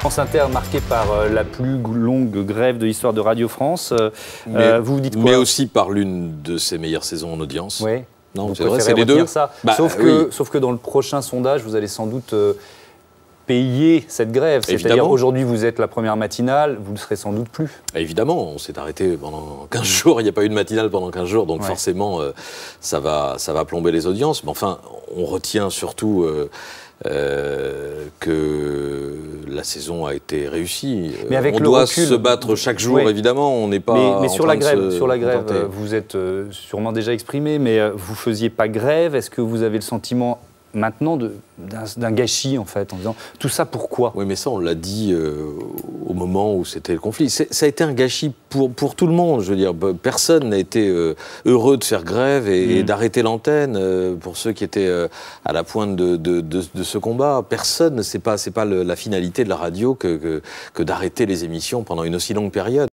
France Inter marquée par la plus longue grève de l'histoire de Radio France. Vous dites quoi? Mais aussi par l'une de ses meilleures saisons en audience. Oui. Non, c'est vrai, c'est les deux. Ça. Sauf que dans le prochain sondage, vous allez sans doute payer cette grève. C'est-à-dire aujourd'hui, vous êtes la première matinale, vous ne le serez sans doute plus. Évidemment, on s'est arrêté pendant 15 jours, il n'y a pas eu de matinale pendant 15 jours, donc forcément, ça va plomber les audiences. Mais enfin, on retient surtout que la saison a été réussie. Mais avec on doit se battre chaque jour, évidemment, on n'est pas mais sur la grève, vous êtes sûrement déjà exprimé, mais vous ne faisiez pas grève. Est-ce que vous avez le sentiment maintenant d'un gâchis, en fait, en disant tout ça pourquoi? Oui, mais ça, on l'a dit au moment où c'était le conflit. Ça a été un gâchis pour tout le monde. Je veux dire, personne n'a été heureux de faire grève et d'arrêter l'antenne. Pour ceux qui étaient à la pointe de ce combat, personne, c'est pas la finalité de la radio que d'arrêter les émissions pendant une aussi longue période.